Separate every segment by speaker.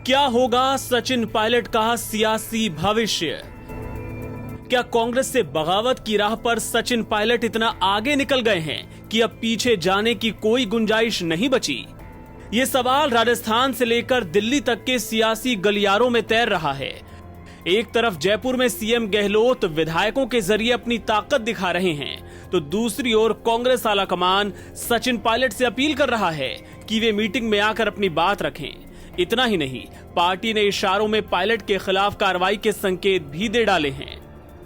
Speaker 1: क्या होगा सचिन पायलट का सियासी भविष्य? क्या कांग्रेस से बगावत की राह पर सचिन पायलट इतना आगे निकल गए हैं कि अब पीछे जाने की कोई गुंजाइश नहीं बची? ये सवाल राजस्थान से लेकर दिल्ली तक के सियासी गलियारों में तैर रहा है। एक तरफ जयपुर में सीएम गहलोत विधायकों के जरिए अपनी ताकत दिखा रहे हैं, तो दूसरी ओर कांग्रेस आलाकमान सचिन पायलट से अपील कर रहा है कि वे मीटिंग में आकर अपनी बात रखें। इतना ही नहीं, पार्टी ने इशारों में पायलट के खिलाफ कार्रवाई के संकेत भी दे डाले हैं।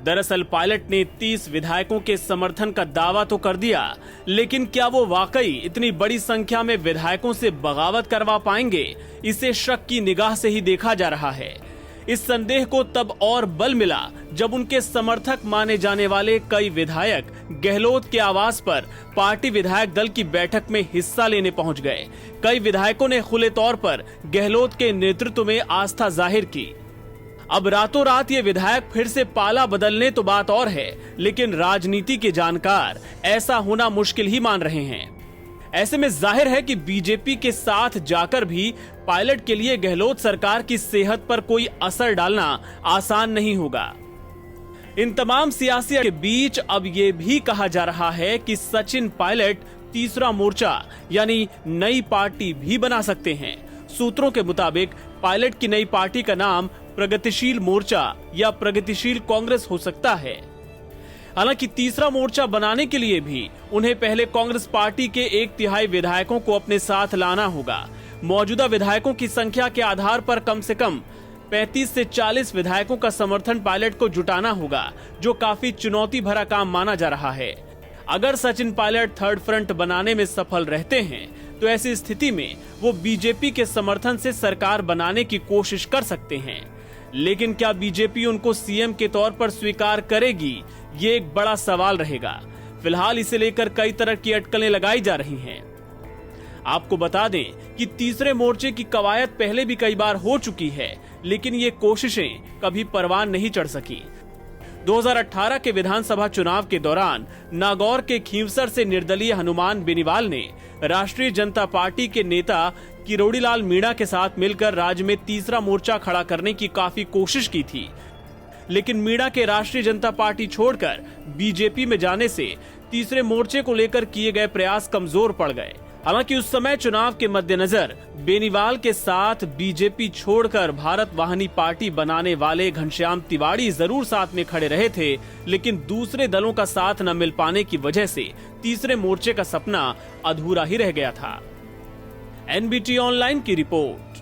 Speaker 1: दरअसल पायलट ने 30 विधायकों के समर्थन का दावा तो कर दिया, लेकिन क्या वो वाकई इतनी बड़ी संख्या में विधायकों से बगावत करवा पाएंगे? इसे शक की निगाह से ही देखा जा रहा है। इस संदेह को तब और बल मिला जब उनके समर्थक माने जाने वाले कई विधायक गहलोत के आवास पर पार्टी विधायक दल की बैठक में हिस्सा लेने पहुंच गए। कई विधायकों ने खुले तौर पर गहलोत के नेतृत्व में आस्था जाहिर की। अब रातों रात ये विधायक फिर से पाला बदलने तो बात और है, लेकिन राजनीति के जानकार ऐसा होना मुश्किल ही मान रहे हैं। ऐसे में जाहिर है कि बीजेपी के साथ जाकर भी पायलट के लिए गहलोत सरकार की सेहत पर कोई असर डालना आसान नहीं होगा। इन तमाम सियासी के बीच अब ये भी कहा जा रहा है कि सचिन पायलट तीसरा मोर्चा यानी नई पार्टी भी बना सकते हैं। सूत्रों के मुताबिक पायलट की नई पार्टी का नाम प्रगतिशील मोर्चा या प्रगतिशील कांग्रेस हो सकता है। हालांकि तीसरा मोर्चा बनाने के लिए भी उन्हें पहले कांग्रेस पार्टी के 1/3 विधायकों को अपने साथ लाना होगा। मौजूदा विधायकों की संख्या के आधार पर कम से कम 35 से 40 विधायकों का समर्थन पायलट को जुटाना होगा, जो काफी चुनौती भरा काम माना जा रहा है। अगर सचिन पायलट थर्ड फ्रंट बनाने में सफल रहते हैं तो ऐसी स्थिति में वो बीजेपी के समर्थन से सरकार बनाने की कोशिश कर सकते हैं। लेकिन क्या बीजेपी उनको सीएम के तौर पर स्वीकार करेगी, ये एक बड़ा सवाल रहेगा। फिलहाल इसे लेकर कई तरह की अटकलें लगाई जा रही हैं। आपको बता दें कि तीसरे मोर्चे की कवायद पहले भी कई बार हो चुकी है, लेकिन ये कोशिशें कभी परवान नहीं चढ़ सकी। 2018 के विधानसभा चुनाव के दौरान नागौर के खींवसर से निर्दलीय हनुमान बेनीवाल ने राष्ट्रीय जनता पार्टी के नेता किरोड़ीलाल मीणा के साथ मिलकर राज्य में तीसरा मोर्चा खड़ा करने की काफी कोशिश की थी, लेकिन मीणा के राष्ट्रीय जनता पार्टी छोड़कर बीजेपी में जाने से तीसरे मोर्चे को लेकर किए गए प्रयास कमजोर पड़ गए। हालांकि उस समय चुनाव के मद्देनजर बेनीवाल के साथ बीजेपी छोड़कर भारत वाहिनी पार्टी बनाने वाले घनश्याम तिवाड़ी जरूर साथ में खड़े रहे थे, लेकिन दूसरे दलों का साथ न मिल पाने की वजह से तीसरे मोर्चे का सपना अधूरा ही रह गया था। एनबीटी ऑनलाइन की रिपोर्ट।